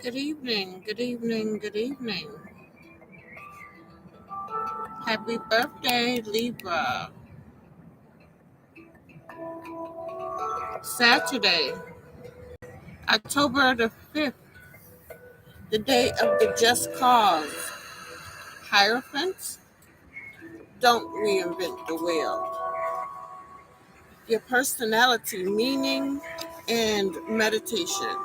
Good evening, good evening, good evening. Happy birthday, Libra. Saturday, October the 5th, the day of the just cause. Hierophant, don't reinvent the wheel. Your personality, meaning, and meditation.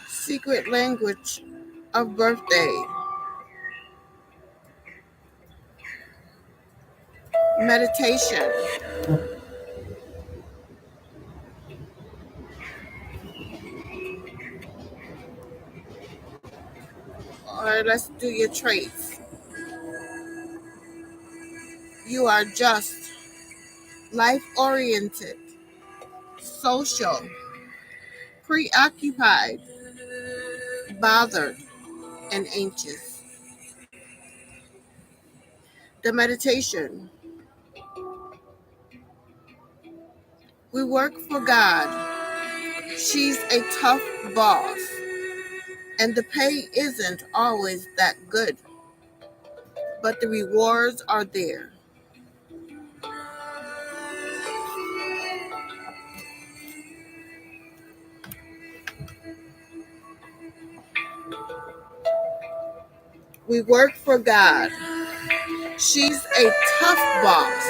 Secret language of birthday. Meditation. Or let's do your traits. You are just, life oriented, social, preoccupied, bothered, and anxious. The meditation. We work for God. She's a tough boss, and the pay isn't always that good, but the rewards are there. We work for God. She's a tough boss,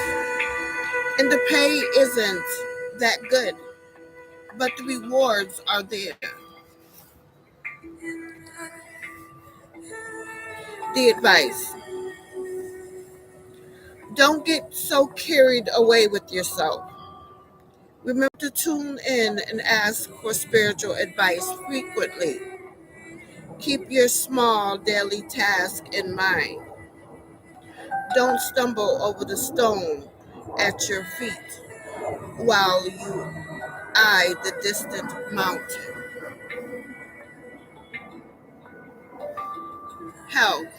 and the pay isn't that good, but the rewards are there. The advice. Don't get so carried away with yourself. Remember to tune in and ask for spiritual advice frequently. Keep your small daily task in mind. Don't stumble over the stone at your feet while you eye the distant mountain. Health.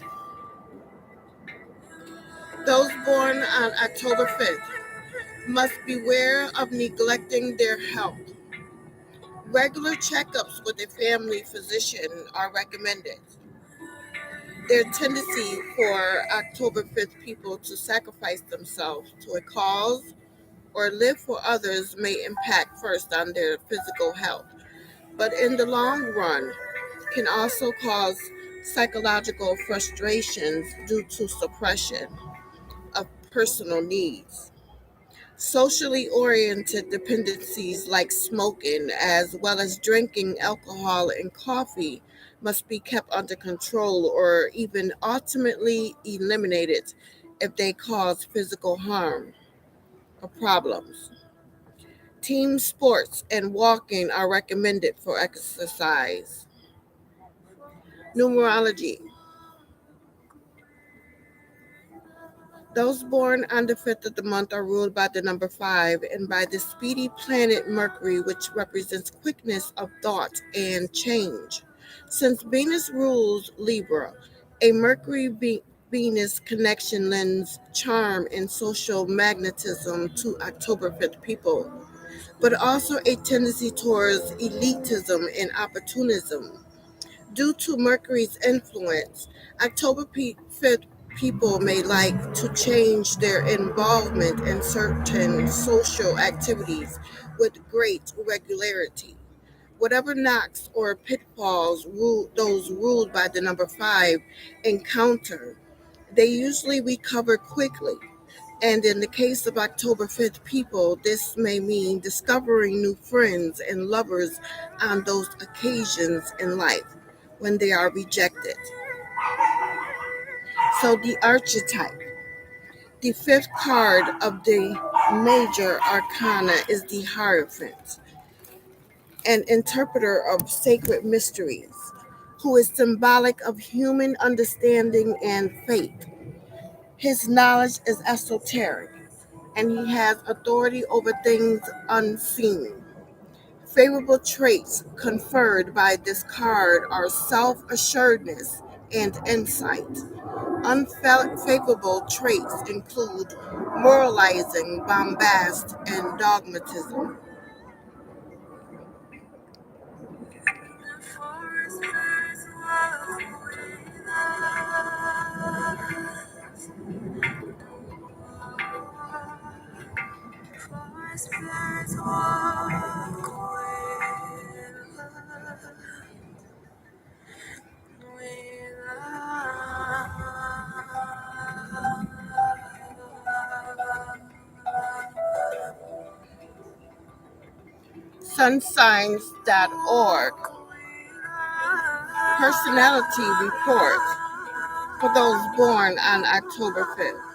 Those born on October 5th must beware of neglecting their health. Regular checkups with a family physician are recommended. Their tendency for October 5th people to sacrifice themselves to a cause or live for others may impact first on their physical health, but in the long run can also cause psychological frustrations due to suppression of personal needs. Socially oriented dependencies like smoking, as well as drinking alcohol and coffee, must be kept under control or even ultimately eliminated if they cause physical harm or problems. Team sports and walking are recommended for exercise. Numerology. Those born on the 5th of the month are ruled by the number 5 and by the speedy planet Mercury, which represents quickness of thought and change. Since Venus rules Libra, a Mercury Venus connection lends charm and social magnetism to October 5th people, but also a tendency towards elitism and opportunism. Due to Mercury's influence, October 5th people may like to change their involvement in certain social activities with great regularity. Whatever knocks or pitfalls those ruled by the number 5 encounter, they usually recover quickly. And in the case of October 5th people, this may mean discovering new friends and lovers on those occasions in life when they are rejected. So the archetype, the fifth card of the major arcana is the Hierophant, an interpreter of sacred mysteries, who is symbolic of human understanding and faith. His knowledge is esoteric, and he has authority over things unseen. Favorable traits conferred by this card are self assuredness and insight. Unfavorable traits include moralizing, bombast, and dogmatism. Sunsigns.org Personality Report for those born on October 5th.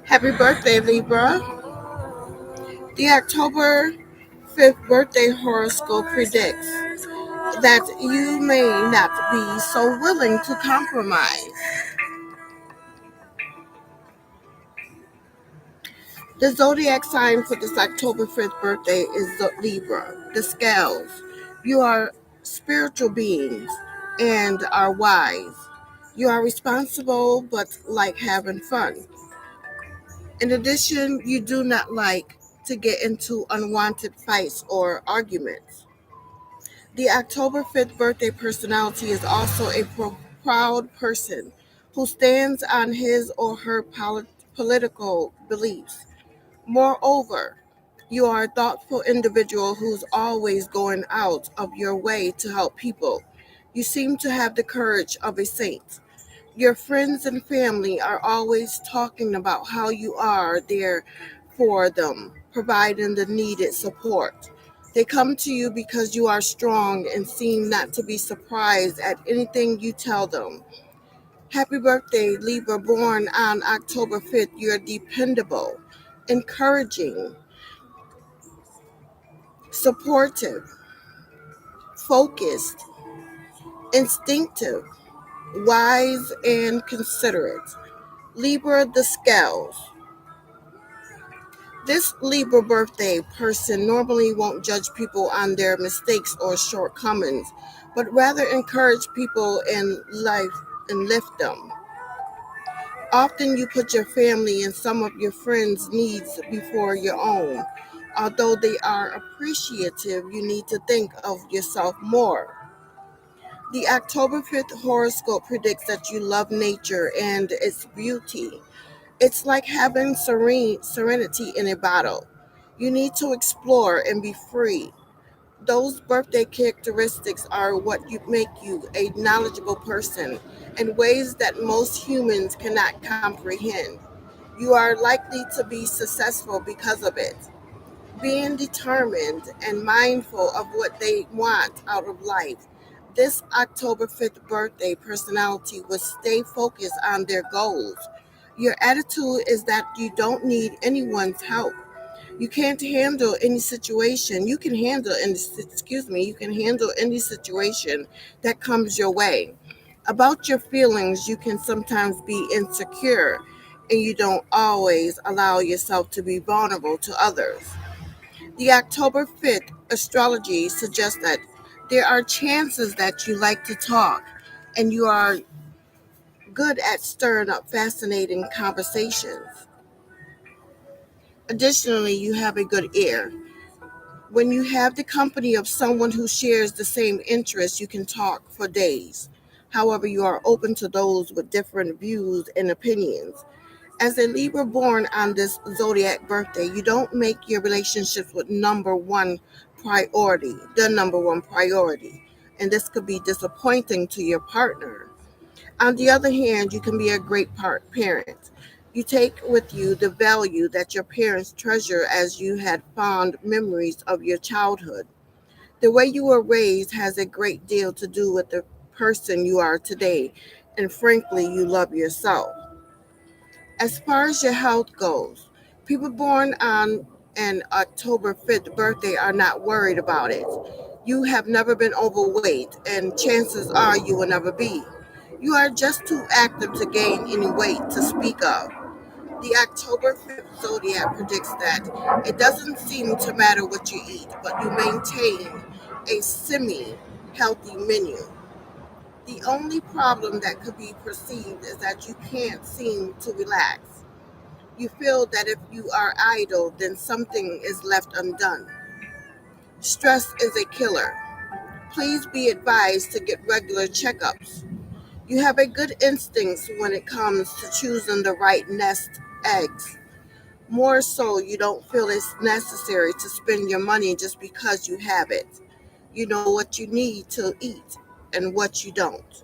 Happy birthday, Libra. The October 5th birthday horoscope predicts that you may not be so willing to compromise. The zodiac sign for this October 5th birthday is the Libra, the scales. You are spiritual beings and are wise. You are responsible but like having fun. In addition, you do not like to get into unwanted fights or arguments. The October 5th birthday personality is also a proud person who stands on his or her political beliefs. Moreover, you are a thoughtful individual who's always going out of your way to help people. You seem to have the courage of a saint. Your friends and family are always talking about how you are there for them, providing the needed support. They come to you because you are strong and seem not to be surprised at anything you tell them. Happy birthday, Libra, born on October 5th. You're dependable, encouraging, supportive, focused, instinctive, wise, and considerate. Libra, the scales. This Libra birthday person normally won't judge people on their mistakes or shortcomings, but rather encourage people in life and lift them. Often you put your family and some of your friends' needs before your own. Although they are appreciative, you need to think of yourself more. The October 5th horoscope predicts that you love nature and its beauty. It's like having serenity in a bottle. You need to explore and be free. Those birthday characteristics are what make you a knowledgeable person in ways that most humans cannot comprehend. You are likely to be successful because of it. Being determined and mindful of what they want out of life, this October 5th birthday personality will stay focused on their goals. Your attitude is that you don't need anyone's help. You can't handle any situation. You can handle any situation that comes your way. About your feelings, you can sometimes be insecure and you don't always allow yourself to be vulnerable to others. The October 5th astrology suggests that there are chances that you like to talk and you are good at stirring up fascinating conversations. Additionally, you have a good ear. When you have the company of someone who shares the same interests, you can talk for days. However, you are open to those with different views and opinions. As a Libra born on this zodiac birthday, you don't make your relationships with the number one priority. And this could be disappointing to your partner. On the other hand, you can be a great parent. You take with you the value that your parents treasure as you had fond memories of your childhood. The way you were raised has a great deal to do with the person you are today, and frankly, you love yourself. As far as your health goes, people born on an October 5th birthday are not worried about it. You have never been overweight, and chances are you will never be. You are just too active to gain any weight to speak of. The October 5th zodiac predicts that it doesn't seem to matter what you eat, but you maintain a semi healthy menu. The only problem that could be perceived is that you can't seem to relax. You feel that if you are idle, then something is left undone. Stress is a killer. Please be advised to get regular checkups. You have a good instinct when it comes to choosing the right nest eggs. More so, you don't feel it's necessary to spend your money just because you have it. You know what you need to eat and what you don't.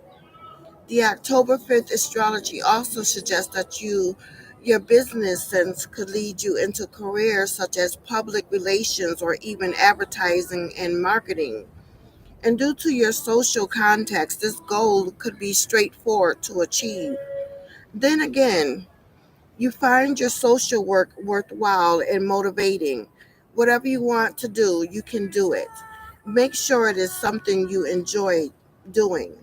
The October 5th astrology also suggests that your business sense could lead you into careers such as public relations or even advertising and marketing. And due to your social context, this goal could be straightforward to achieve. Then again, you find your social work worthwhile and motivating. Whatever you want to do, you can do it. Make sure it is something you enjoy doing.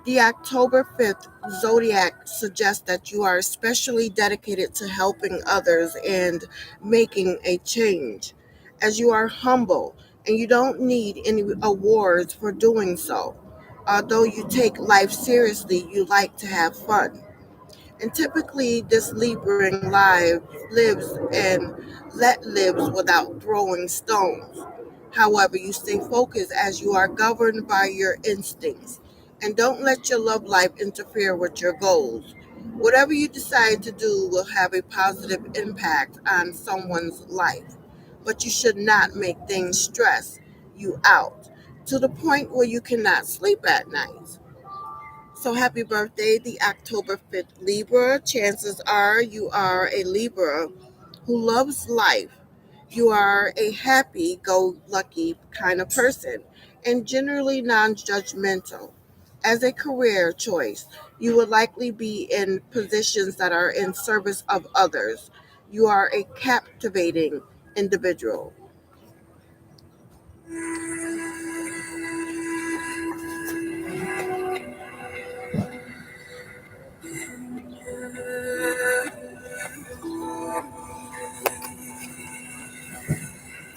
The October 5th zodiac suggests that you are especially dedicated to helping others and making a change, as you are humble and you don't need any awards for doing so. Although you take life seriously, you like to have fun. And typically, this Libran lives and lives without throwing stones. However, you stay focused as you are governed by your instincts, and don't let your love life interfere with your goals. Whatever you decide to do will have a positive impact on someone's life, but you should not make things stress you out to the point where you cannot sleep at night. So happy birthday, the October 5th Libra. Chances are you are a Libra who loves life. You are a happy go lucky kind of person and generally non judgmental. As a career choice, you will likely be in positions that are in service of others. You are a captivating individual.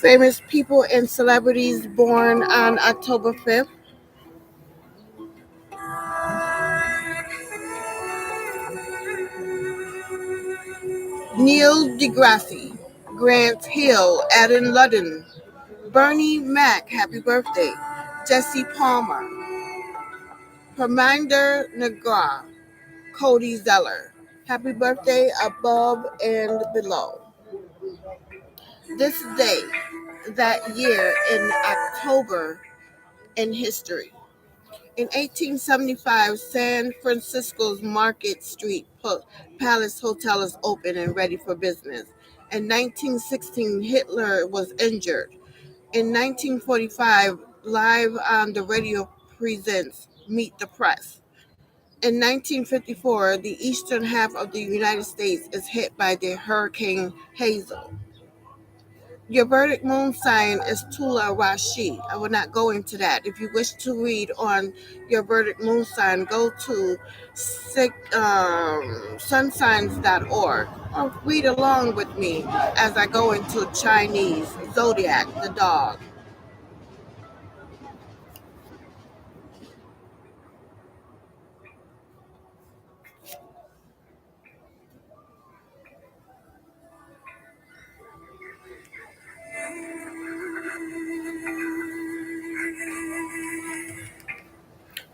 Famous people and celebrities born on October 5th. Neil deGrasse, Grant Hill, Adam Ludden, Bernie Mac, happy birthday, Jesse Palmer, Perminder Nagra, Cody Zeller, happy birthday above and below. This day, that year in October in history. In 1875, San Francisco's Market Street Palace Hotel is open and ready for business. In 1916, Hitler was injured. In 1945, Live on the Radio presents Meet the Press. In 1954, the eastern half of the United States is hit by the Hurricane Hazel. Your verdict moon sign is Tula Rashi. I will not go into that. If you wish to read on your verdict moon sign, go to sunsigns.org or read along with me as I go into Chinese zodiac, the dog.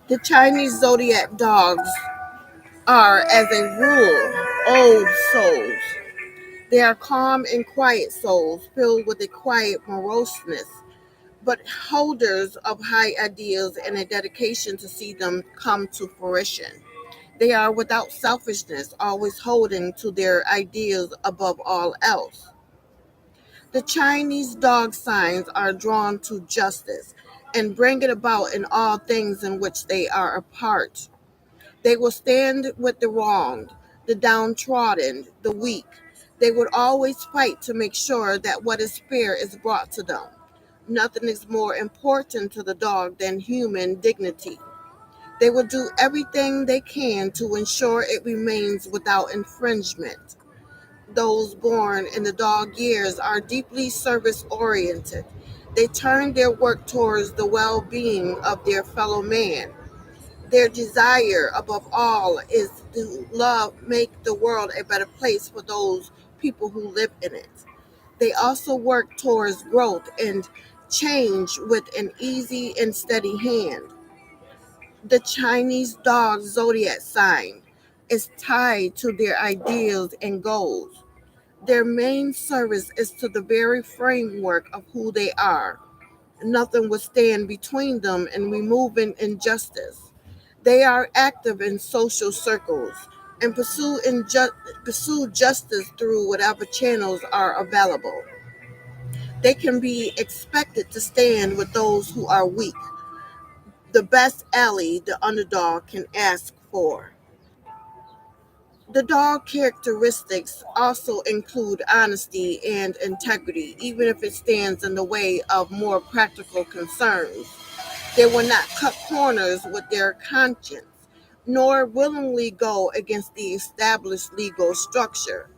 The Chinese zodiac dogs are, as a rule, old souls. They are calm and quiet souls filled with a quiet moroseness, but holders of high ideals and a dedication to see them come to fruition. They are without selfishness, always holding to their ideals above all else. The Chinese dog signs are drawn to justice and bring it about in all things in which they are a part. They will stand with the wronged, the downtrodden, the weak. They would always fight to make sure that what is fair is brought to them. Nothing is more important to the dog than human dignity. They will do everything they can to ensure it remains without infringement. Those born in the dog years are deeply service oriented. They turn their work towards the well being of their fellow man. Their desire above all is to love, make the world a better place for those people who live in it. They also work towards growth and change with an easy and steady hand. The Chinese dog zodiac sign is tied to their ideals and goals. Their main service is to the very framework of who they are. Nothing will stand between them and removing injustice. They are active in social circles and pursue justice through whatever channels are available. They can be expected to stand with those who are weak, the best ally the underdog can ask for. The dog characteristics also include honesty and integrity, even if it stands in the way of more practical concerns. They will not cut corners with their conscience, nor willingly go against the established legal structure.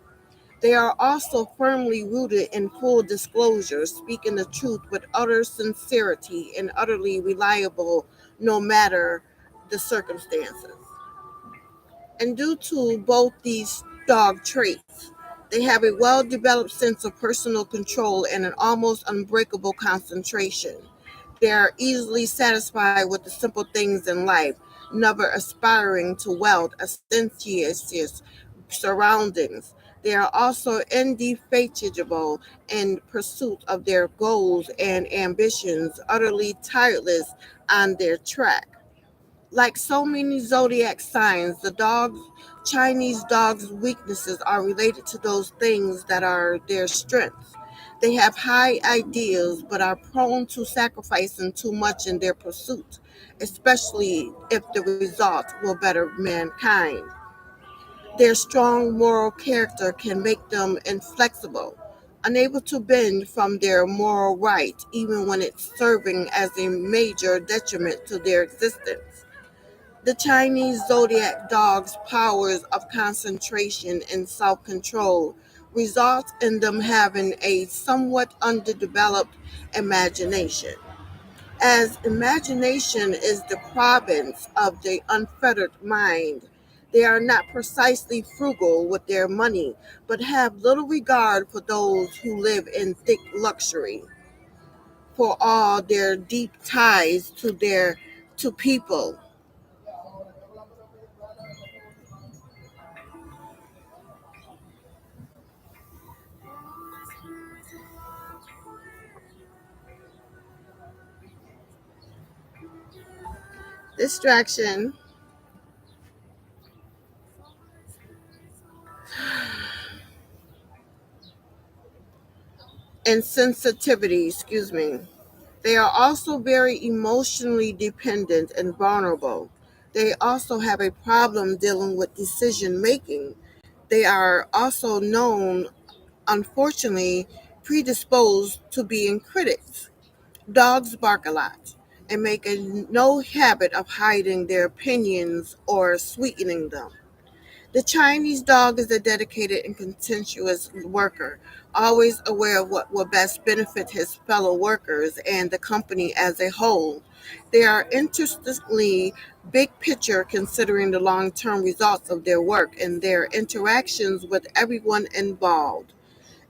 They are also firmly rooted in full disclosure, speaking the truth with utter sincerity and utterly reliable no matter the circumstances. And due to both these dog traits, they have a well developed sense of personal control and an almost unbreakable concentration. They are easily satisfied with the simple things in life, never aspiring to wealth, ostentatious surroundings. They are also indefatigable in pursuit of their goals and ambitions, utterly tireless on their track. Like so many zodiac signs, the Chinese dog's weaknesses are related to those things that are their strengths. They have high ideals but are prone to sacrificing too much in their pursuit, especially if the result will better mankind. Their strong moral character can make them inflexible, unable to bend from their moral right, even when it's serving as a major detriment to their existence. The Chinese zodiac dog's powers of concentration and self control result in them having a somewhat underdeveloped imagination. As imagination is the province of the unfettered mind, they are not precisely frugal with their money, but have little regard for those who live in thick luxury, for all their deep ties to people. Distraction and sensitivity, excuse me. They are also very emotionally dependent and vulnerable. They also have a problem dealing with decision making. They are also known, unfortunately, predisposed to being critics. Dogs bark a lot and make a no habit of hiding their opinions or sweetening them. The Chinese dog is a dedicated and conscientious worker, always aware of what will best benefit his fellow workers and the company as a whole. They are interestingly big picture considering the long term results of their work and their interactions with everyone involved.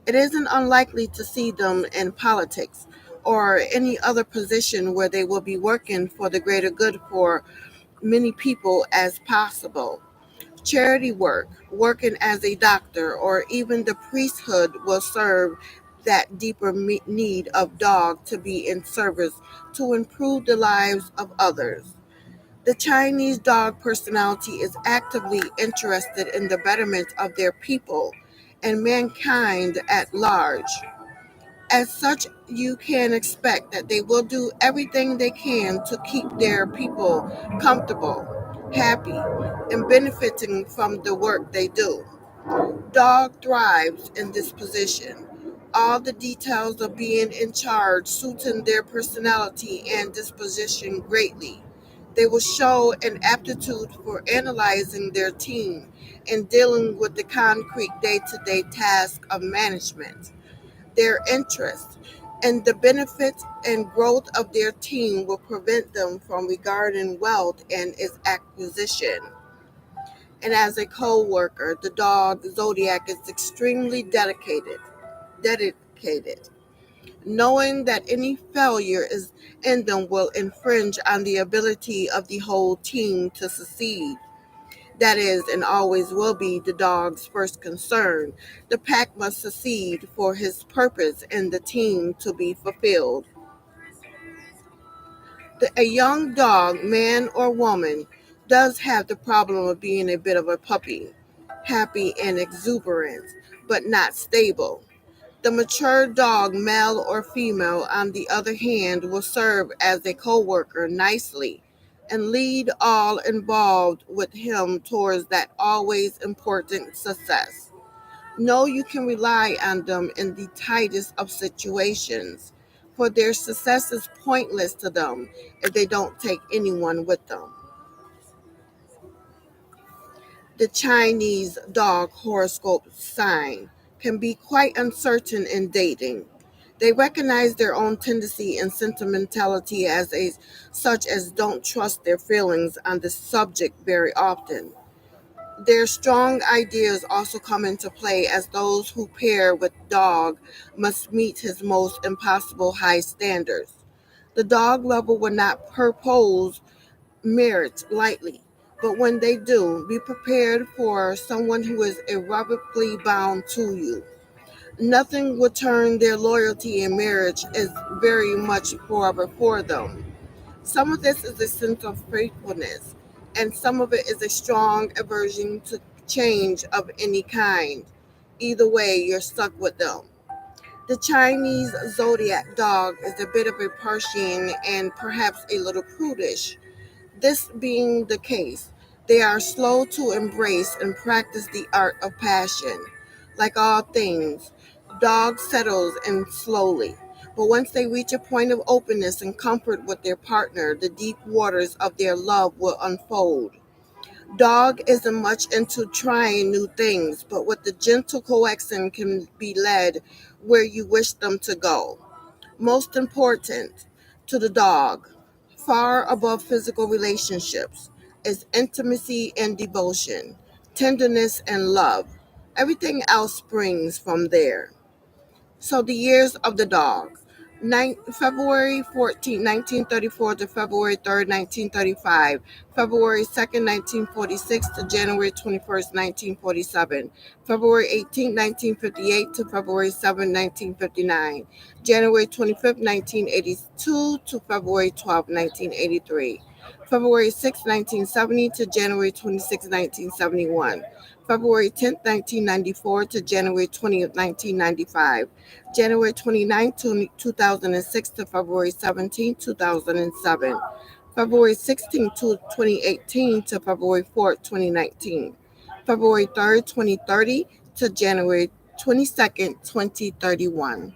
It isn't unlikely to see them in politics or any other position where they will be working for the greater good for many people as possible. Charity work, working as a doctor, or even the priesthood will serve that deeper need of dog to be in service to improve the lives of others. The Chinese dog personality is actively interested in the betterment of their people and mankind at large. As such, you can expect that they will do everything they can to keep their people comfortable, happy, and benefiting from the work they do. Dog thrives in this position. All the details of being in charge suiting their personality and disposition greatly. They will show an aptitude for analyzing their team and dealing with the concrete day-to-day task of management. Their interest and the benefit and growth of their team will prevent them from regarding wealth and its acquisition. And as a co-worker, the dog zodiac is extremely dedicated, knowing that any failure is in them will infringe on the ability of the whole team to succeed. That is, and always will be, the dog's first concern. The pack must succeed for his purpose and the team to be fulfilled. A young dog, man or woman, does have the problem of being a bit of a puppy, happy and exuberant, but not stable. The mature dog, male or female, on the other hand, will serve as a co-worker nicely and lead all involved with him towards that always important success. Know you can rely on them in the tightest of situations, for their success is pointless to them if they don't take anyone with them. The Chinese dog horoscope sign can be quite uncertain in dating. They recognize their own tendency and sentimentality as a such as don't trust their feelings on the subject very often. Their strong ideas also come into play as those who pair with dog must meet his most impossible high standards. The dog lover will not propose marriage lightly, but when they do, be prepared for someone who is irrevocably bound to you. Nothing will turn their loyalty in marriage is very much forever for them. Some of this is a sense of faithfulness, and some of it is a strong aversion to change of any kind. Either way, you're stuck with them. The Chinese zodiac dog is a bit of a Persian and perhaps a little prudish. This being the case, they are slow to embrace and practice the art of passion. Like all things, dog settles in slowly. But once they reach a point of openness and comfort with their partner, the deep waters of their love will unfold. Dog isn't much into trying new things, but with the gentle coaxing can be led where you wish them to go. Most important to the dog, far above physical relationships, is intimacy and devotion, tenderness and love. Everything else springs from there. So the years of the dog. February 14, 1934 to February 3rd, 1935. February 2nd, 1946 to January 21st, 1947. February 18, 1958 to February 7, 1959. January 25th, 1982 to February 12, 1983. February 6, 1970 to January 26, 1971. February 10th, 1994 to January 20th, 1995. January 29th, 2006 to February 17th, 2007. February 16th, 2018 to February 4th, 2019. February 3rd, 2030 to January 22nd, 2031.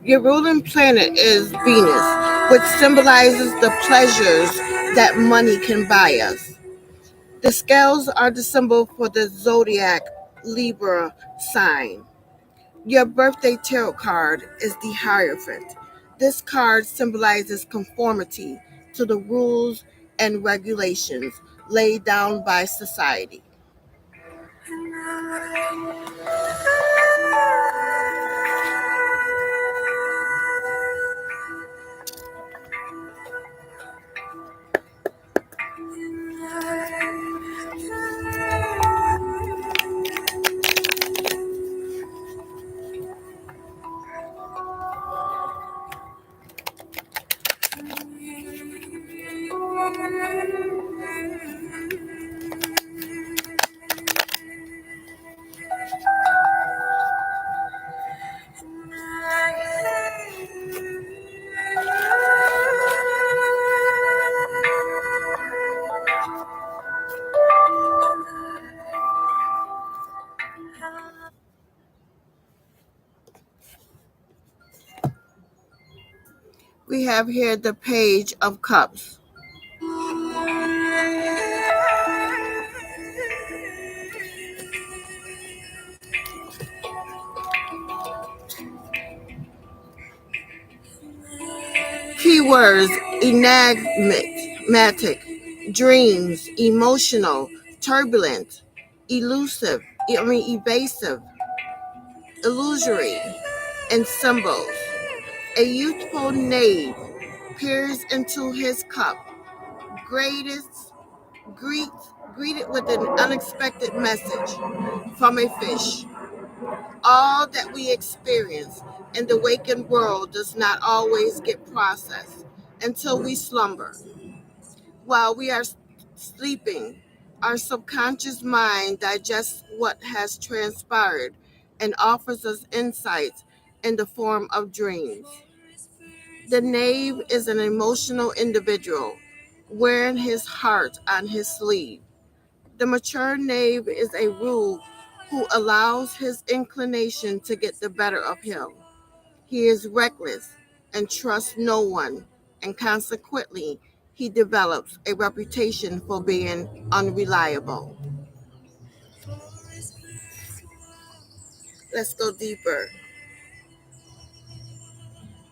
Your ruling planet is Venus, which symbolizes the pleasures that money can buy us. The scales are the symbol for the zodiac Libra sign. Your birthday tarot card is the Hierophant. This card symbolizes conformity to the rules and regulations laid down by society. We have here the Page of Cups. Keywords: enigmatic, dreams, emotional, turbulent, evasive, illusory, and symbols. A youthful knave peers into his cup, greatest, greet, greeted with an unexpected message from a fish. All that we experience in the waking world does not always get processed until we slumber. While we are sleeping, our subconscious mind digests what has transpired and offers us insights in the form of dreams. The knave is an emotional individual wearing his heart on his sleeve. The mature knave is a rule who allows his inclination to get the better of him. He is reckless and trusts no one, and consequently, he develops a reputation for being unreliable. Let's go deeper.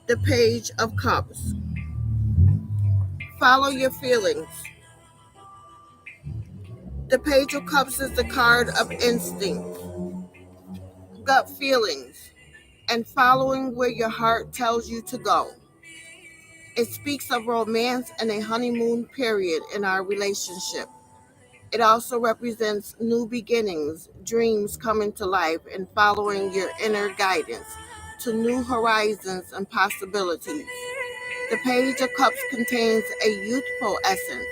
The Page of Cups. Follow your feelings. The Page of Cups is the card of instinct, gut feelings, and following where your heart tells you to go. It speaks of romance and a honeymoon period in our relationship. It also represents new beginnings, dreams coming to life, and following your inner guidance to new horizons and possibilities. The Page of Cups contains a youthful essence,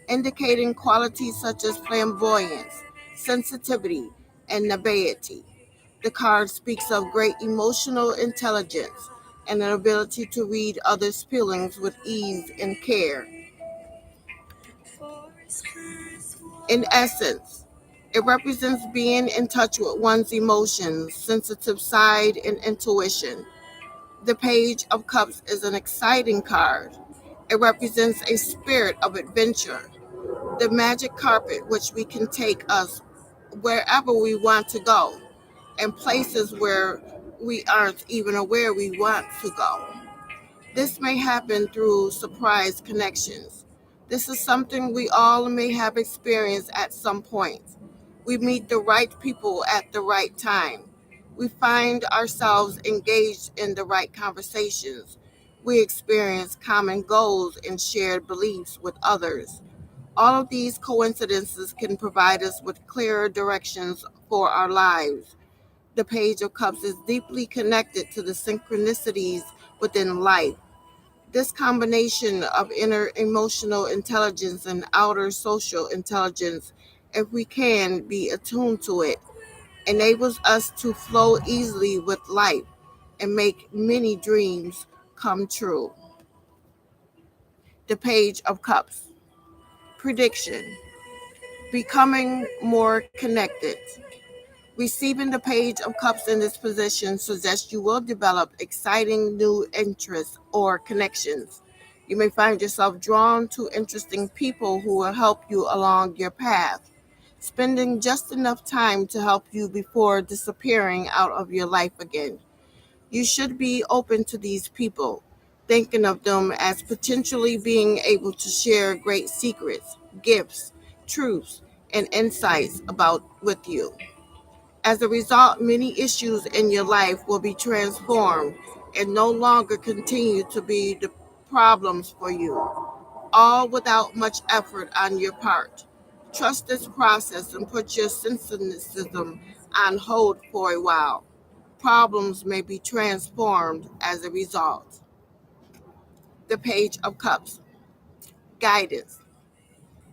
indicating qualities such as flamboyance, sensitivity, and naivety. The card speaks of great emotional intelligence and an ability to read others' feelings with ease and care. In essence, it represents being in touch with one's emotions, sensitive side, and intuition. The Page of Cups is an exciting card. It represents a spirit of adventure, the magic carpet which we can take us wherever we want to go, and places where we aren't even aware we want to go. This may happen through surprise connections. This is something we all may have experienced at some point. We meet the right people at the right time. We find ourselves engaged in the right conversations. We experience common goals and shared beliefs with others. All of these coincidences can provide us with clearer directions for our lives. The Page of Cups is deeply connected to the synchronicities within life. This combination of inner emotional intelligence and outer social intelligence, if we can be attuned to it, enables us to flow easily with life and make many dreams come true. The Page of Cups. Prediction. Becoming more connected. Receiving the Page of Cups in this position suggests you will develop exciting new interests or connections. You may find yourself drawn to interesting people who will help you along your path, spending just enough time to help you before disappearing out of your life again. You should be open to these people, thinking of them as potentially being able to share great secrets, gifts, truths, and insights about with you. As a result, many issues in your life will be transformed and no longer continue to be the problems for you, all without much effort on your part. Trust this process and put your cynicism on hold for a while. Problems may be transformed as a result. The Page of Cups. Guidance.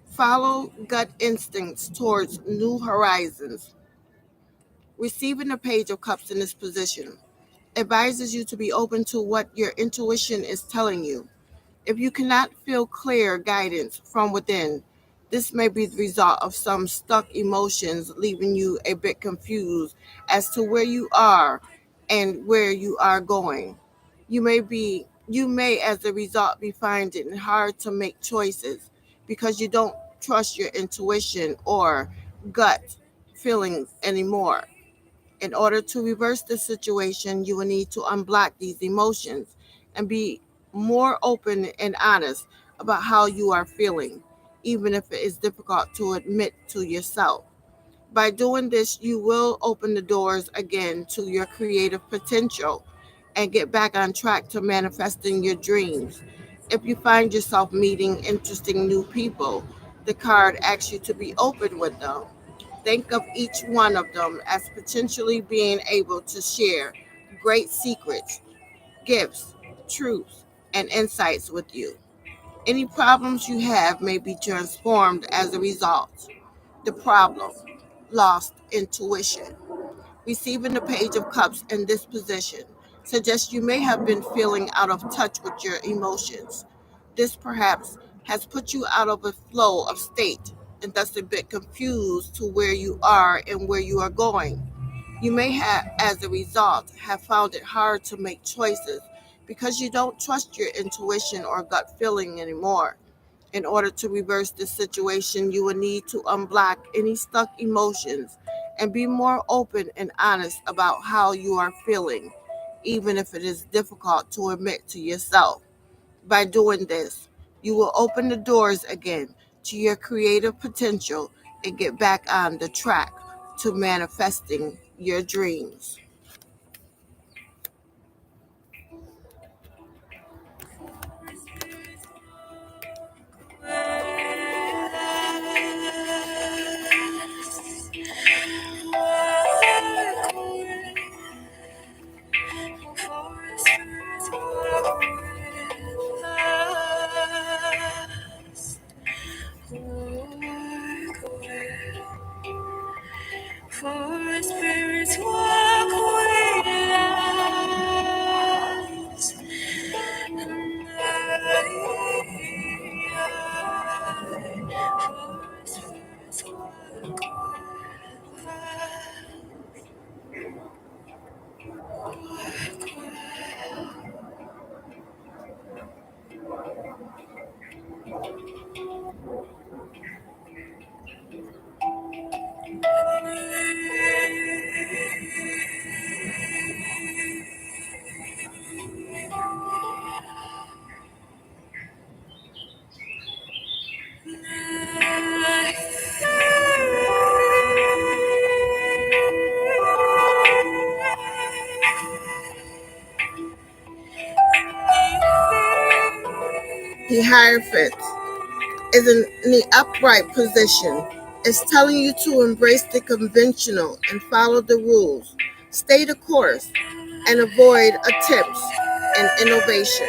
Follow gut instincts towards new horizons. Receiving the Page of Cups in this position advises you to be open to what your intuition is telling you. If you cannot feel clear guidance from within, this may be the result of some stuck emotions leaving you a bit confused as to where you are and where you are going. You may as a result be finding it hard to make choices because you don't trust your intuition or gut feelings anymore. In order to reverse this situation, you will need to unblock these emotions and be more open and honest about how you are feeling, even if it is difficult to admit to yourself. By doing this, you will open the doors again to your creative potential and get back on track to manifesting your dreams. If you find yourself meeting interesting new people, the card asks you to be open with them. Think of each one of them as potentially being able to share great secrets, gifts, truths, and insights with you. Any problems you have may be transformed as a result. The problem: lost intuition. Receiving the Page of Cups in this position suggests you may have been feeling out of touch with your emotions. This perhaps has put you out of a flow of state and thus a bit confused to where you are and where you are going. You may have, as a result, have found it hard to make choices because you don't trust your intuition or gut feeling anymore. In order to reverse this situation, you will need to unblock any stuck emotions and be more open and honest about how you are feeling, even if it is difficult to admit to yourself. By doing this, you will open the doors again to your creative potential and get back on the track to manifesting your dreams. For spirits walk with us, and for spirits walk with The Hierophant is in the upright position. It's telling you to embrace the conventional and follow the rules. Stay the course and avoid attempts and innovation.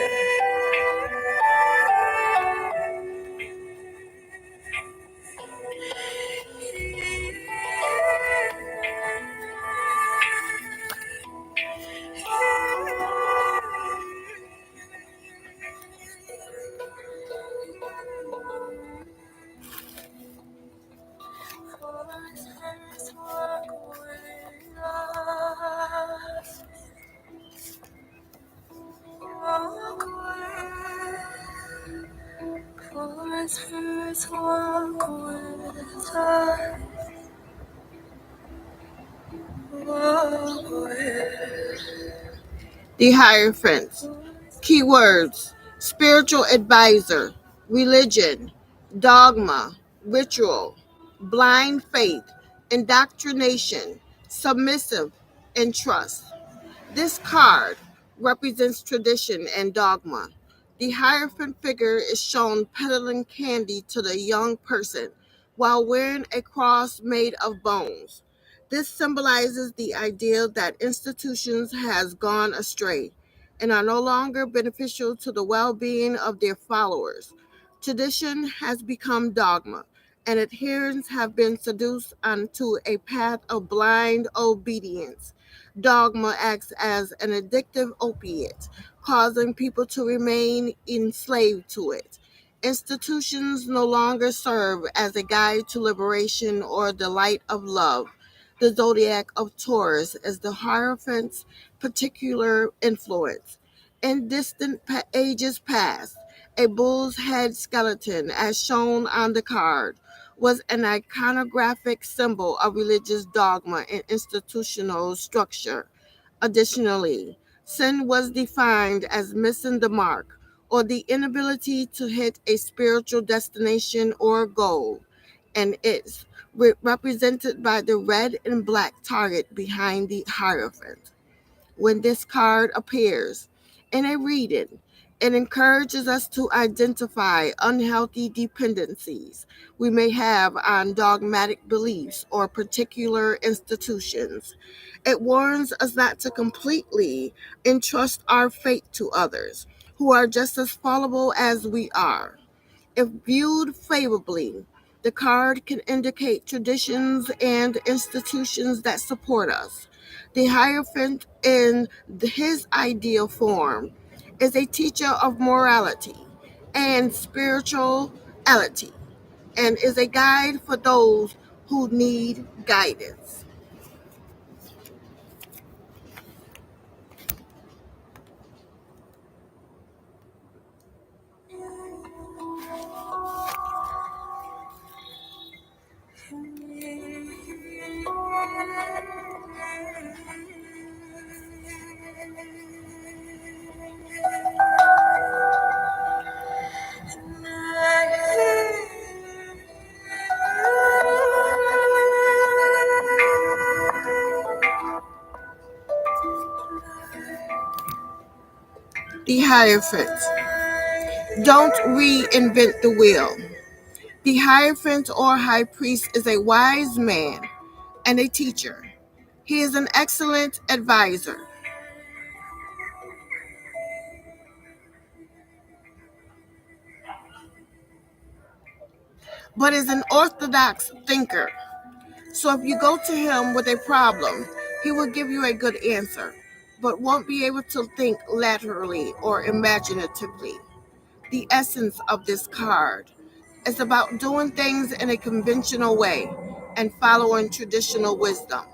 spirits walk with us. Walk with The Hierophant. Keywords: spiritual advisor, religion, dogma, ritual, blind faith, indoctrination, submissive, and trust. This card represents tradition and dogma. The Hierophant figure is shown peddling candy to the young person while wearing a cross made of bones. This symbolizes the idea that institutions has gone astray and are no longer beneficial to the well-being of their followers. Tradition has become dogma, and adherents have been seduced onto a path of blind obedience. Dogma acts as an addictive opiate, causing people to remain enslaved to it. Institutions no longer serve as a guide to liberation or the light of love. The zodiac of Taurus is the Hierophant's particular influence. In distant ages past, a bull's head skeleton, as shown on the card, was an iconographic symbol of religious dogma and institutional structure. Additionally, sin was defined as missing the mark or the inability to hit a spiritual destination or goal, and it's represented by the red and black target behind the Hierophant. When this card appears in a reading, it encourages us to identify unhealthy dependencies we may have on dogmatic beliefs or particular institutions. It warns us not to completely entrust our fate to others who are just as fallible as we are. If viewed favorably, the card can indicate traditions and institutions that support us. The Hierophant, in his ideal form, is a teacher of morality and spirituality and is a guide for those who need guidance. The Hierophant. Don't reinvent the wheel. The Hierophant or High Priest is a wise man and a teacher. He is an excellent advisor, but is an orthodox thinker. So if you go to him with a problem, he will give you a good answer, but won't be able to think laterally or imaginatively. The essence of this card is about doing things in a conventional way and following traditional wisdom.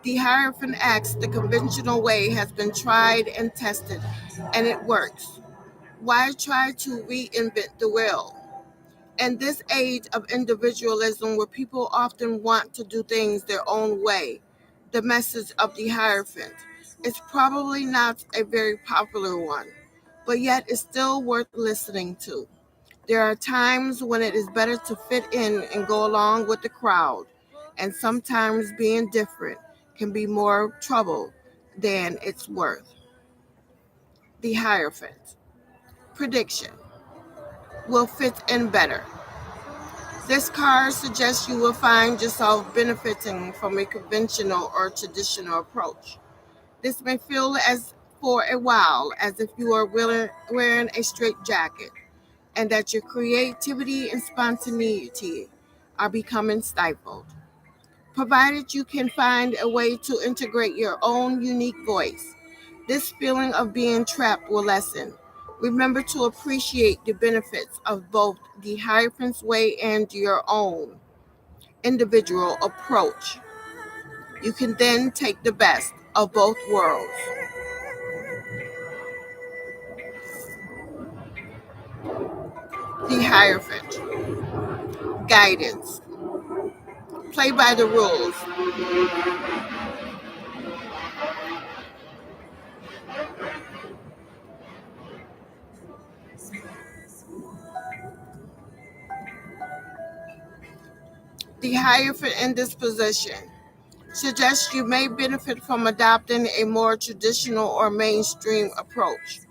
The Hierophant acts the conventional way has been tried and tested, and it works. Why try to reinvent the wheel? In this age of individualism where people often want to do things their own way, the message of the Hierophant is probably not a very popular one, but yet is still worth listening to. There are times when it is better to fit in and go along with the crowd, and sometimes being different can be more trouble than it's worth. The Hierophant. Prediction. Will fit in better. This card suggests you will find yourself benefiting from a conventional or traditional approach. This may feel as for a while as if you are wearing a straight jacket and that your creativity and spontaneity are becoming stifled. Provided you can find a way to integrate your own unique voice, this feeling of being trapped will lessen. Remember to appreciate the benefits of both the Hierophant's way and your own individual approach. You can then take the best of both worlds. The Hierophant. Guidance. Play by the rules. The Hierophant in this position suggests you may benefit from adopting a more traditional or mainstream approach,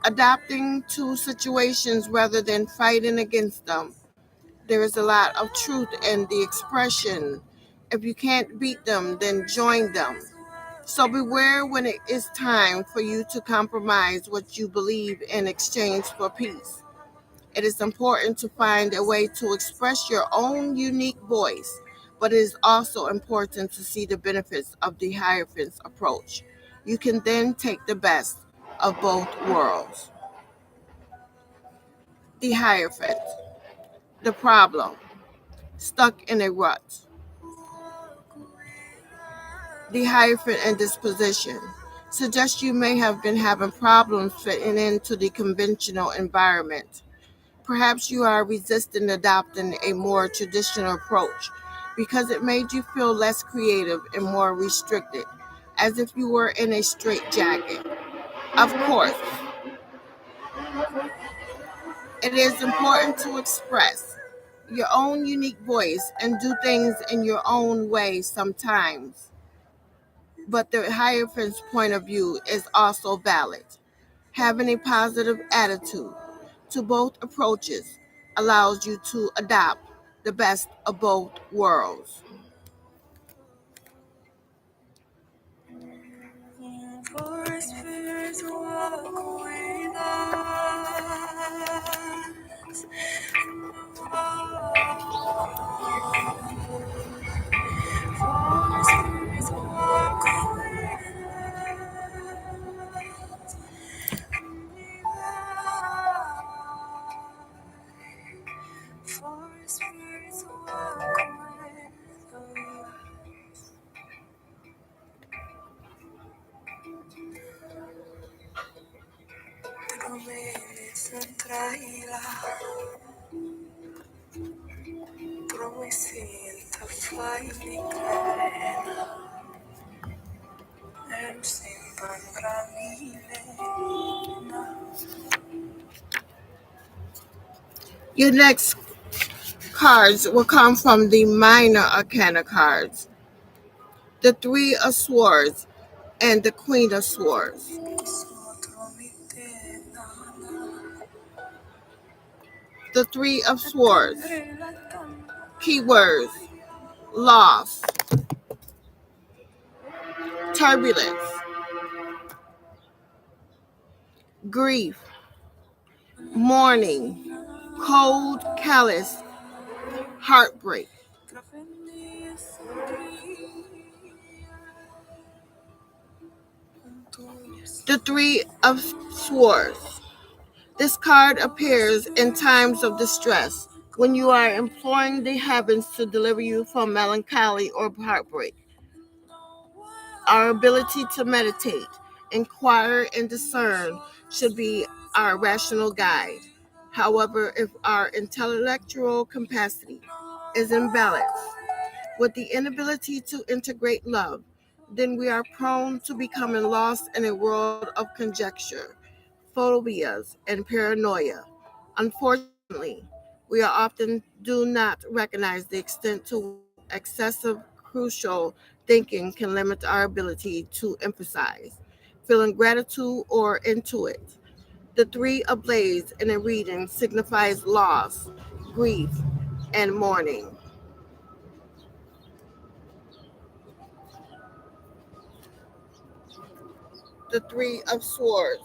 adapting to situations rather than fighting against them. There is a lot of truth in the expression, if you can't beat them, then join them. So beware when it is time for you to compromise what you believe in exchange for peace. It is important to find a way to express your own unique voice, but it is also important to see the benefits of the Hierophant's approach. You can then take the best of both worlds. The Hierophant. The problem. Stuck in a rut. The Hierophant in this position suggests you may have been having problems fitting into the conventional environment. Perhaps you are resisting adopting a more traditional approach because it made you feel less creative and more restricted, as if you were in a straitjacket. Of course, it is important to express your own unique voice and do things in your own way sometimes. But the Hierophant's point of view is also valid. Having a positive attitude to both approaches allows you to adopt the best of both worlds. For spirits walk with us. For spirits walk with us. For spirits walk with us. Promesa traila, promesenta fai carena, and simpan gramilena. Your next cards will come from the Minor Arcana cards, the Three of Swords and the Queen of Swords. The Three of Swords. Keywords: loss, turbulence, grief, mourning, cold, callous, heartbreak. The Three of Swords. This card appears in times of distress when you are imploring the heavens to deliver you from melancholy or heartbreak. Our ability to meditate, inquire, and discern should be our rational guide. However, if our intellectual capacity is imbalanced with the inability to integrate love, then we are prone to becoming lost in a world of conjecture, phobias, and paranoia. Unfortunately, we are often do not recognize the extent to which excessive crucial thinking can limit our ability to emphasize, feeling gratitude or intuit. The three ablaze in a reading signifies loss, grief, and mourning. The Three of Swords.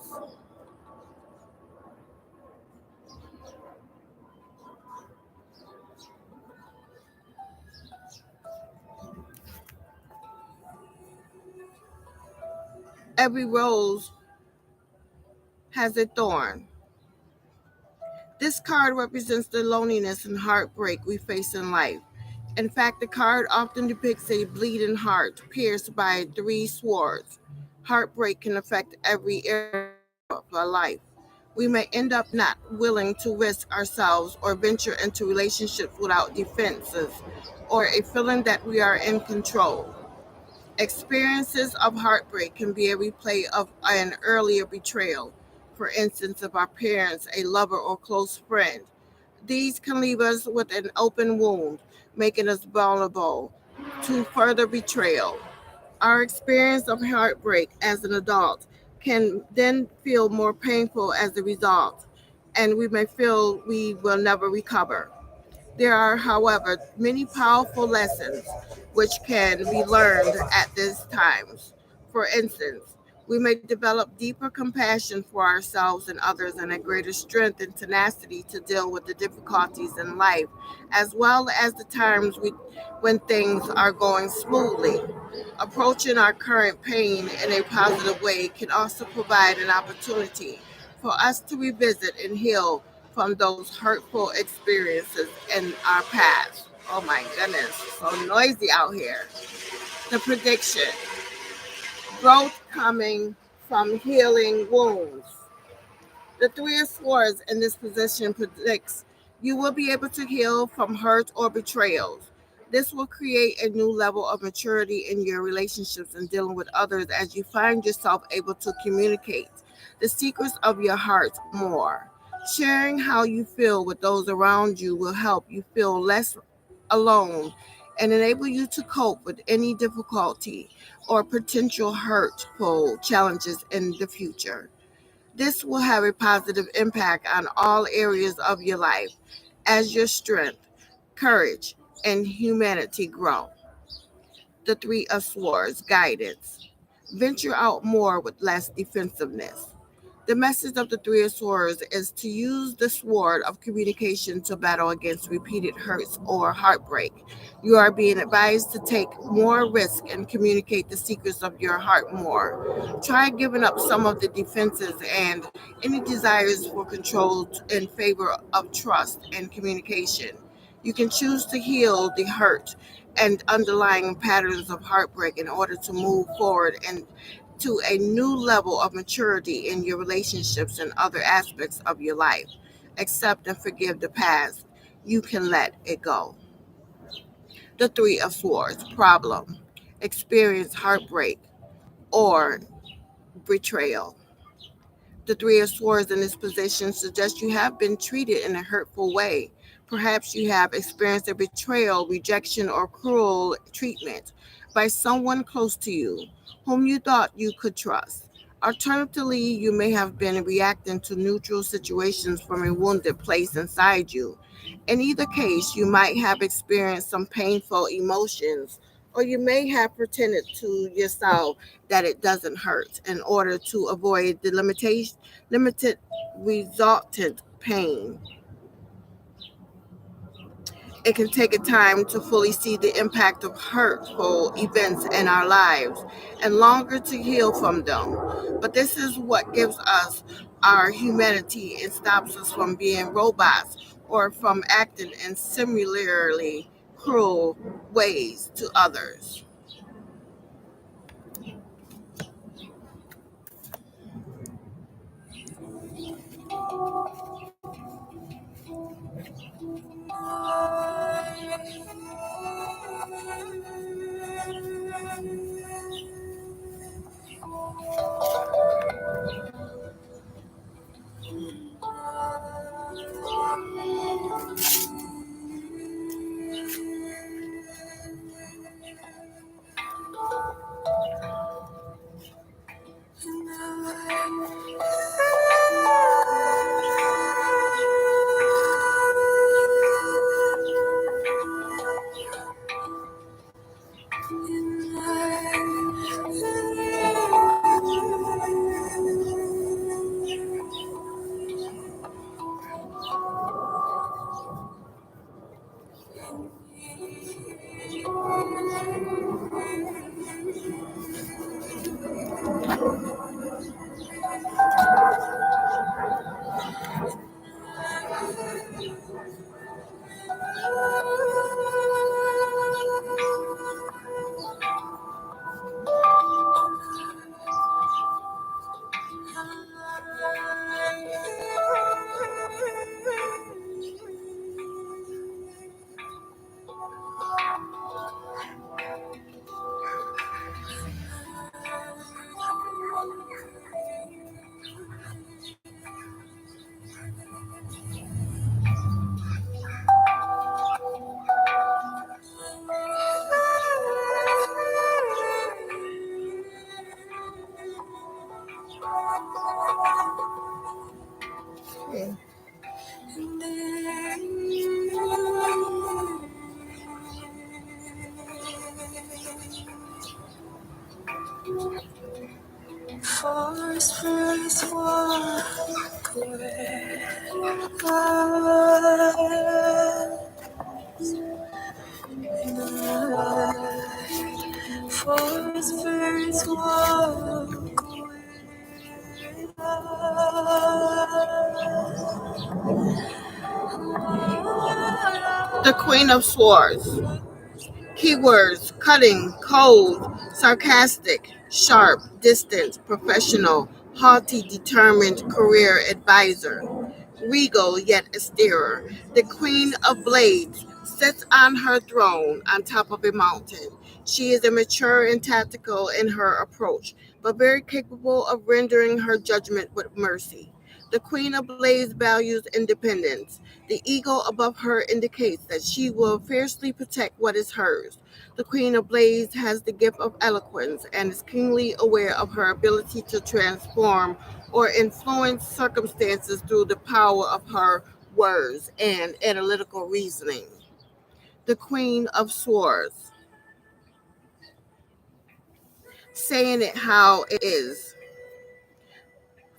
Every rose has a thorn. This card represents the loneliness and heartbreak we face in life. In fact, the card often depicts a bleeding heart pierced by three swords. Heartbreak can affect every area of our life, We may end up not willing to risk ourselves or venture into relationships without defenses or a feeling that we are in control. Experiences of heartbreak can be a replay of an earlier betrayal, for instance, of our parents, a lover, or close friend. These can leave us with an open wound, making us vulnerable to further betrayal. Our experience of heartbreak as an adult can then feel more painful as a result, and we may feel we will never recover. There are, however, many powerful lessons which can be learned at these times. For instance, we may develop deeper compassion for ourselves and others and a greater strength and tenacity to deal with the difficulties in life, as well as the times when things are going smoothly. Approaching our current pain in a positive way can also provide an opportunity for us to revisit and heal from those hurtful experiences in our past. Oh my goodness, so noisy out here. The prediction: growth coming from healing wounds. The Three of Swords in this position predicts you will be able to heal from hurt or betrayals. This will create a new level of maturity in your relationships and dealing with others as you find yourself able to communicate the secrets of your heart more. Sharing how you feel with those around you will help you feel less alone and enable you to cope with any difficulty or potential hurtful challenges in the future. This will have a positive impact on all areas of your life as your strength, courage, and humanity grow. The Three of Swords guidance. Venture out more with less defensiveness. The message of the Three of Swords is to use the sword of communication to battle against repeated hurts or heartbreak. You are being advised to take more risk and communicate the secrets of your heart more. Try giving up some of the defenses and any desires for control in favor of trust and communication. You can choose to heal the hurt and underlying patterns of heartbreak in order to move forward and to a new level of maturity in your relationships and other aspects of your life. Accept and forgive the past. You can let it go. The Three of Swords problem: experience heartbreak or betrayal. The Three of Swords in this position suggests you have been treated in a hurtful way. Perhaps you have experienced a betrayal, rejection, or cruel treatment by someone close to you whom you thought you could trust. Alternatively, you may have been reacting to neutral situations from a wounded place inside you. In either case, you might have experienced some painful emotions, or you may have pretended to yourself that it doesn't hurt in order to avoid the limited resultant pain. It can take a time to fully see the impact of hurtful events in our lives and longer to heal from them. But this is what gives us our humanity and stops us from being robots or from acting in similarly cruel ways to others. Hmm. Forest first walk away. Forest first walk The Queen of Swords. Keywords: cutting, cold, sarcastic, sharp, distant, professional, haughty, determined, career advisor. Regal yet austere, the Queen of Blades sits on her throne on top of a mountain. She is immature and tactical in her approach, but very capable of rendering her judgment with mercy. The Queen of Blades values independence. The eagle above her indicates that she will fiercely protect what is hers. The Queen of Blades has the gift of eloquence and is keenly aware of her ability to transform or influence circumstances through the power of her words and analytical reasoning. The Queen of Swords, saying it how it is.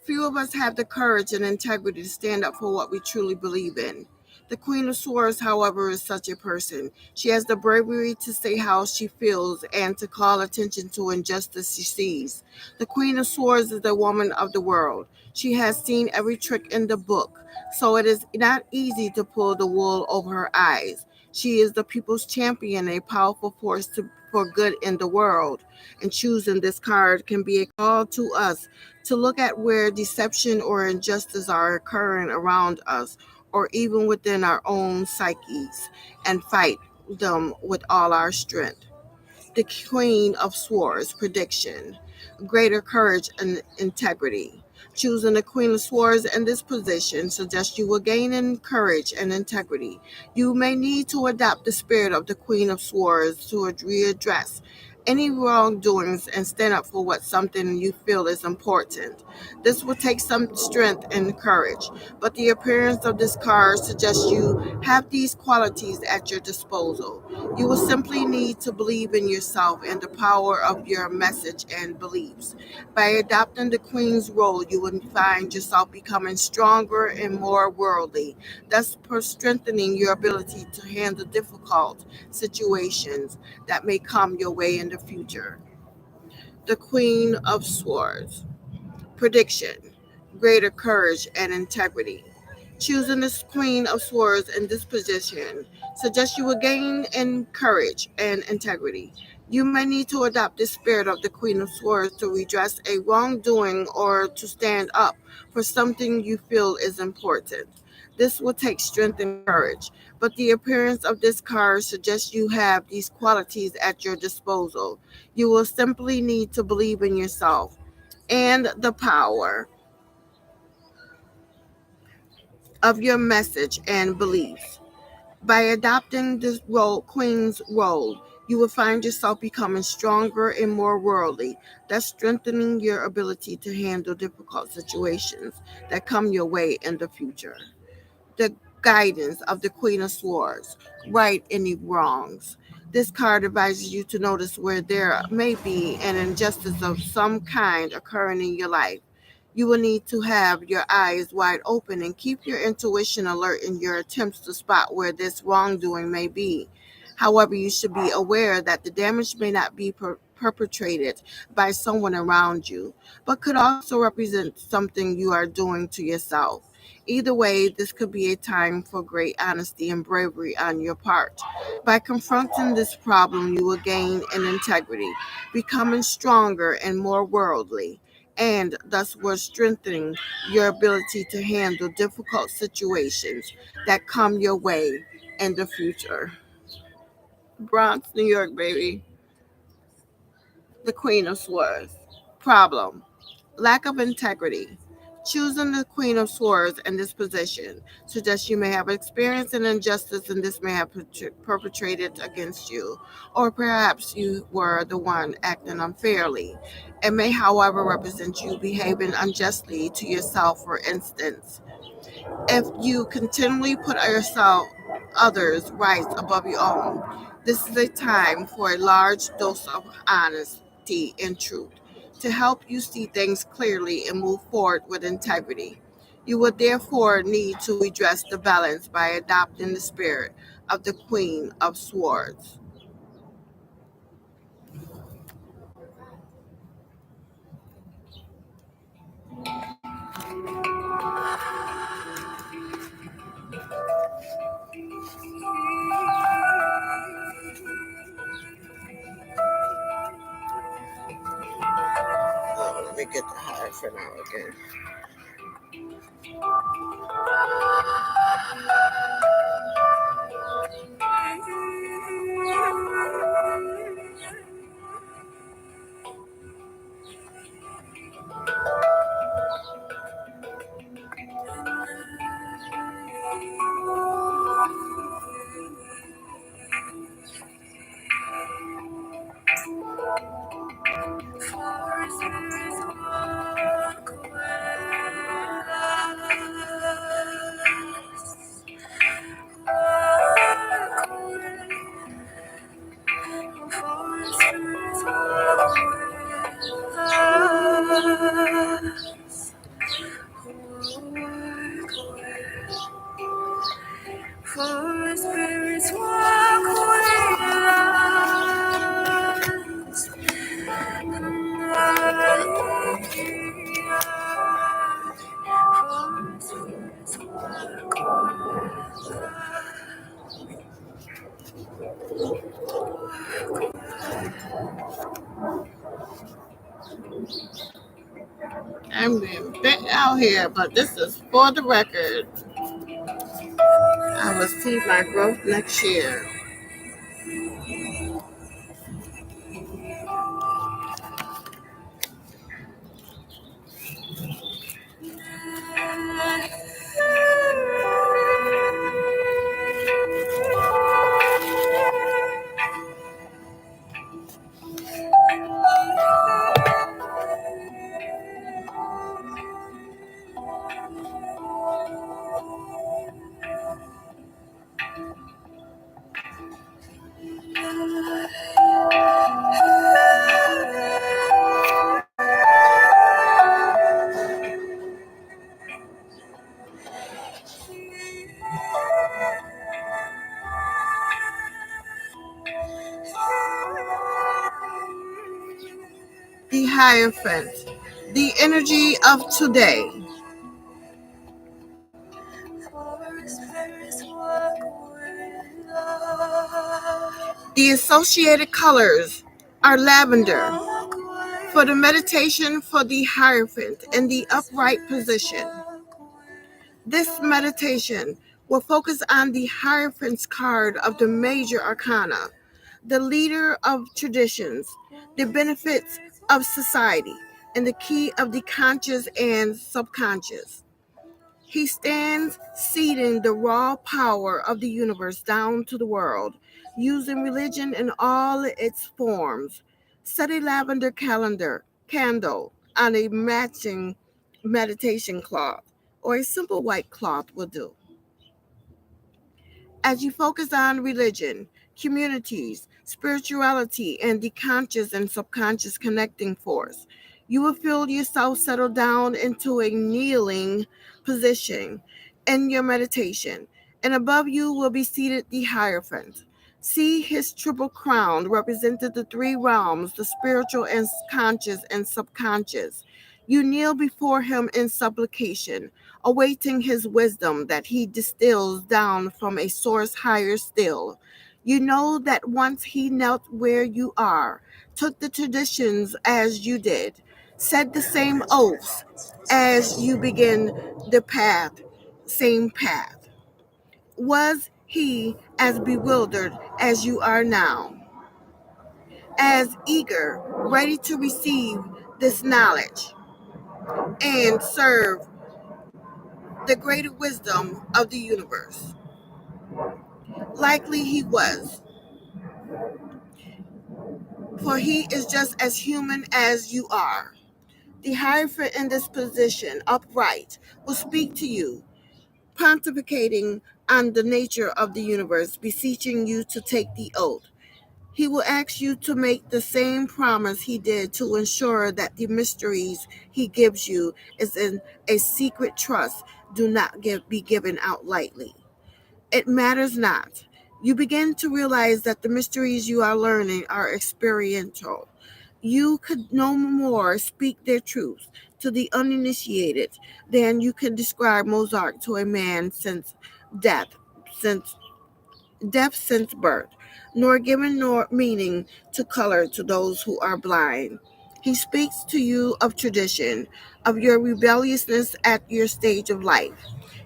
Few of us have the courage and integrity to stand up for what we truly believe in. The Queen of Swords, however, is such a person. She has the bravery to say how she feels and to call attention to injustice she sees. The Queen of Swords is the woman of the world. She has seen every trick in the book, so it is not easy to pull the wool over her eyes. She is the people's champion, a powerful force for good in the world. And choosing this card can be a call to us to look at where deception or injustice are occurring around us or even within our own psyches and fight them with all our strength. The Queen of Swords prediction: greater courage and integrity. Choosing the Queen of Swords in this position suggests you will gain in courage and integrity. You may need to adopt the spirit of the Queen of Swords to readdress any wrongdoings and stand up for what something you feel is important. This will take some strength and courage, but the appearance of this card suggests you have these qualities at your disposal. You will simply need to believe in yourself and the power of your message and beliefs. By adopting the Queen's role, you will find yourself becoming stronger and more worldly, thus strengthening your ability to handle difficult situations that may come your way in the future. The Queen of Swords. Prediction: greater courage and integrity. Choosing this Queen of Swords in this position suggests you will gain in courage and integrity. You may need to adopt the spirit of the Queen of Swords to redress a wrongdoing or to stand up for something you feel is important. This will take strength and courage, but the appearance of this card suggests you have these qualities at your disposal. You will simply need to believe in yourself and the power of your message and beliefs. By adopting this role, Queen's role, you will find yourself becoming stronger and more worldly, thus strengthening your ability to handle difficult situations that come your way in the future. The guidance of the Queen of Swords: right any wrongs. This card advises you to notice where there may be an injustice of some kind occurring in your life. You will need to have your eyes wide open and keep your intuition alert in your attempts to spot where this wrongdoing may be. However, you should be aware that the damage may not be perpetrated by someone around you, but could also represent something you are doing to yourself. Either way, this could be a time for great honesty and bravery on your part. By confronting this problem, you will gain in integrity, becoming stronger and more worldly, and thus will strengthening your ability to handle difficult situations that come your way in the future. Bronx, New York, baby. The Queen of Swords. Problem: lack of integrity. Choosing the Queen of Swords in this position suggests you may have experienced an injustice and this may have perpetrated against you, or perhaps you were the one acting unfairly. It may, however, represent you behaving unjustly to yourself, for instance. If you continually put yourself others' rights above your own, this is a time for a large dose of honesty and truth to help you see things clearly and move forward with integrity. You will therefore need to redress the balance by adopting the spirit of the Queen of Swords. Let me get the Hierophant out again. For spirits walk with us. I'm being bent out here, but this is for the record. I will see my growth next year. The Hierophant, the energy of today. The associated colors are lavender for the meditation for the Hierophant in the upright position. This meditation will focus on the Hierophant's card of the major arcana, the leader of traditions, the benefits of society, and the key of the conscious and subconscious. He stands seeding the raw power of the universe down to the world, using religion in all its forms. Set a lavender candle on a matching meditation cloth, or a simple white cloth will do. As you focus on religion, communities, spirituality, and the conscious and subconscious connecting force, you will feel yourself settle down into a kneeling position in your meditation, and above you will be seated the Hierophant. See his triple crown represented the three realms, the spiritual and conscious and subconscious. You kneel before him in supplication, awaiting his wisdom that he distills down from a source higher still. You know that once he knelt where you are, took the traditions as you did, said the same oaths as you begin the path, same path. Was he as bewildered as you are now, as eager, ready to receive this knowledge and serve the greater wisdom of the universe. Likely he was, for he is just as human as you are. The Hierophant in this position, upright, will speak to you, pontificating on the nature of the universe, beseeching you to take the oath. He will ask you to make the same promise he did to ensure that the mysteries he gives you is in a secret trust do not be given out lightly. It matters not. You begin to realize that the mysteries you are learning are experiential. You could no more speak their truth to the uninitiated than you could describe Mozart to a man death, since since birth, nor given nor meaning to color to those who are blind. He speaks to you of tradition, of your rebelliousness at your stage of life.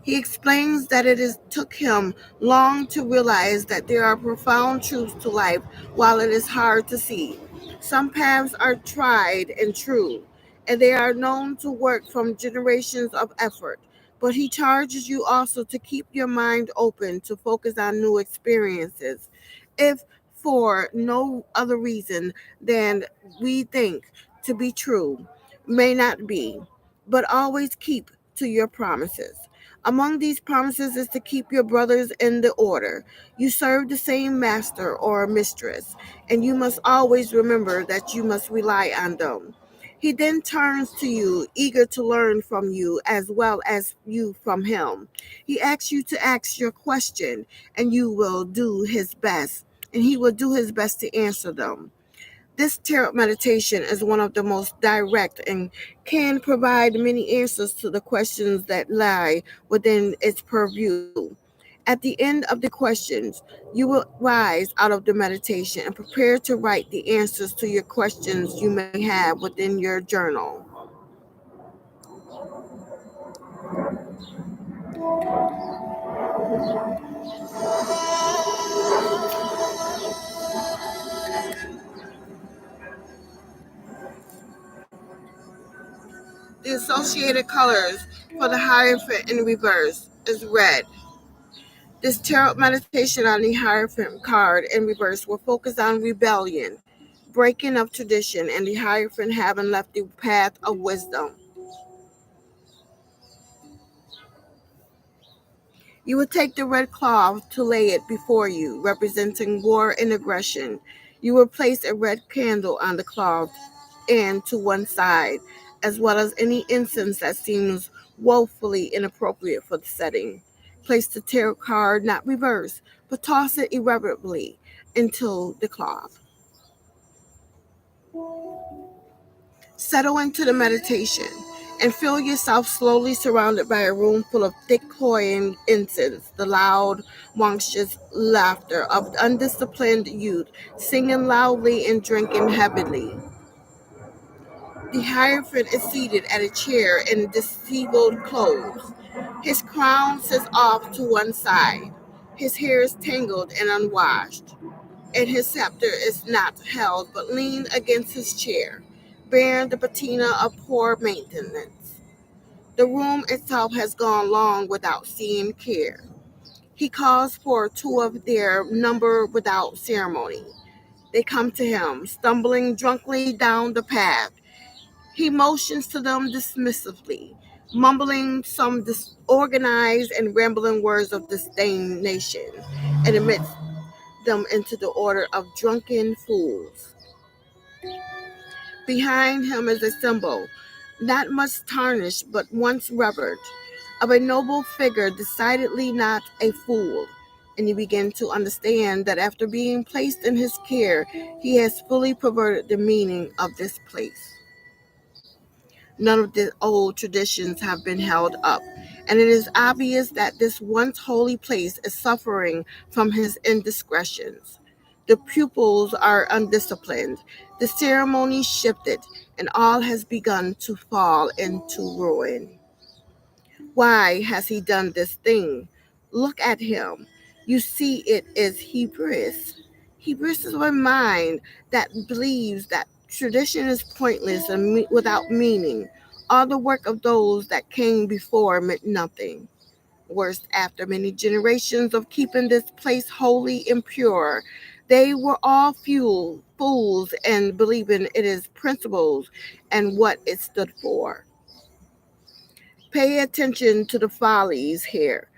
He explains that took him long to realize that there are profound truths to life while it is hard to see. Some paths are tried and true, and they are known to work from generations of effort. But he charges you also to keep your mind open to focus on new experiences, if for no other reason than we think to be true, may not be, but always keep to your promises. Among these promises is to keep your brothers in the order. You serve the same master or mistress, and you must always remember that you must rely on them. He then turns to you, eager to learn from you as well as you from him. He asks you to ask your question, and you will do his best, and he will do his best to answer them. This tarot meditation is one of the most direct and can provide many answers to the questions that lie within its purview. At the end of the questions, you will rise out of the meditation and prepare to write the answers to your questions you may have within your journal. The associated colors for the Hierophant in reverse is red. This tarot meditation on the Hierophant card in reverse will focus on rebellion, breaking of tradition, and the Hierophant having left the path of wisdom. You will take the red cloth to lay it before you, representing war and aggression. You will place a red candle on the cloth and to one side, as well as any incense that seems woefully inappropriate for the setting. Place the tarot card not reversed, but toss it irreverently into the cloth. Settle into the meditation and feel yourself slowly surrounded by a room full of thick cloying incense, the loud, monstrous laughter of undisciplined youth, singing loudly and drinking heavily. The Hierophant is seated at a chair in disheveled clothes. His crown sits off to one side. His hair is tangled and unwashed, and his scepter is not held but leaned against his chair, bearing the patina of poor maintenance. The room itself has gone long without seeing care. He calls for two of their number without ceremony. They come to him, stumbling drunkenly down the path. He motions to them dismissively, mumbling some disorganized and rambling words of disdaination, and admits them into the order of drunken fools. Behind him is a symbol, not much tarnished but once revered, of a noble figure, decidedly not a fool. And you begin to understand that after being placed in his care, he has fully perverted the meaning of this place. None of the old traditions have been held up, and it is obvious that this once holy place is suffering from his indiscretions. The pupils are undisciplined, the ceremony shifted, and all has begun to fall into ruin. Why has he done this thing? Look at him. You see, it is hubris. Hubris is a mind that believes that tradition is pointless and without meaning. All the work of those that came before meant nothing. Worse, after many generations of keeping this place holy and pure, they were all fools and believing it is principles and what it stood for. Pay attention to the follies here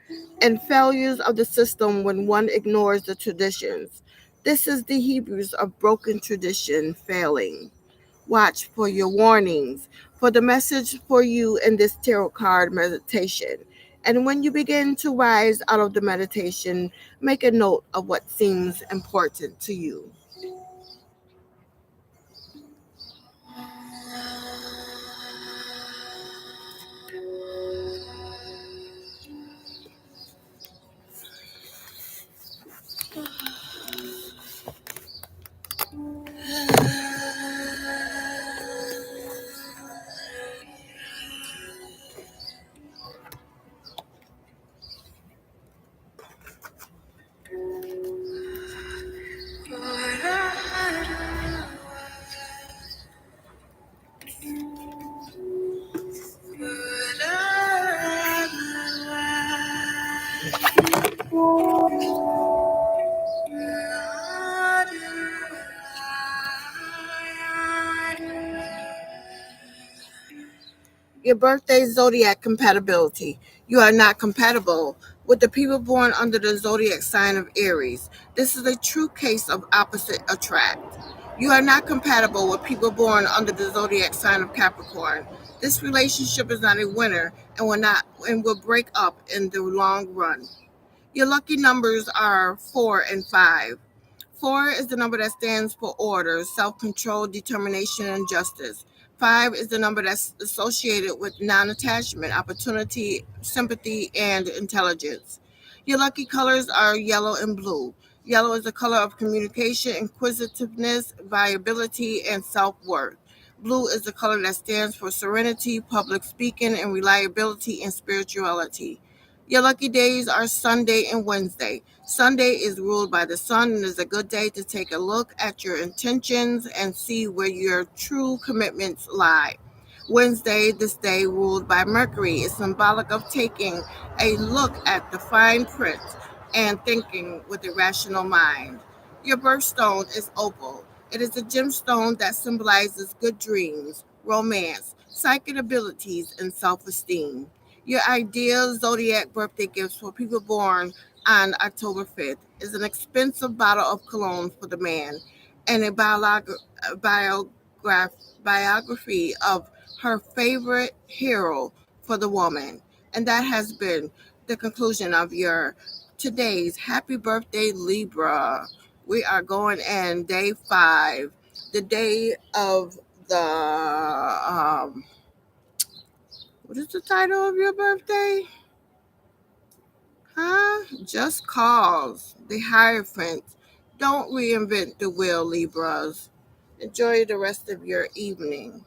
and failures of the system when one ignores the traditions. This is the Hebrews of broken tradition failing. Watch for your warnings, for the message for you in this tarot card meditation. And when you begin to rise out of the meditation, make a note of what seems important to you. Your birthday zodiac compatibility. You are not compatible with the people born under the zodiac sign of Aries. This is a true case of opposite attract. You are not compatible with people born under the zodiac sign of Capricorn. This relationship is not a winner and will break up in the long run. Your lucky numbers are 4 and 5. 4 is the number that stands for order, self-control, determination, and justice. 5 is the number that's associated with non-attachment, opportunity, sympathy, and intelligence. Your lucky colors are yellow and blue. Yellow is the color of communication, inquisitiveness, viability, and self-worth. Blue is the color that stands for serenity, public speaking, and reliability and spirituality. Your lucky days are Sunday and Wednesday. Sunday is ruled by the sun and is a good day to take a look at your intentions and see where your true commitments lie. Wednesday, this day ruled by Mercury, is symbolic of taking a look at the fine print and thinking with a rational mind. Your birthstone is opal. It is a gemstone that symbolizes good dreams, romance, psychic abilities, and self-esteem. Your ideal zodiac birthday gifts for people born on October 5th is an expensive bottle of cologne for the man and a biography of her favorite hero for the woman. And that has been the conclusion of your today's happy birthday, Libra. We are going in day 5, the day of the what is the title of your birthday? Huh? Just cause. The Hierophant. Don't reinvent the wheel, Libras. Enjoy the rest of your evening.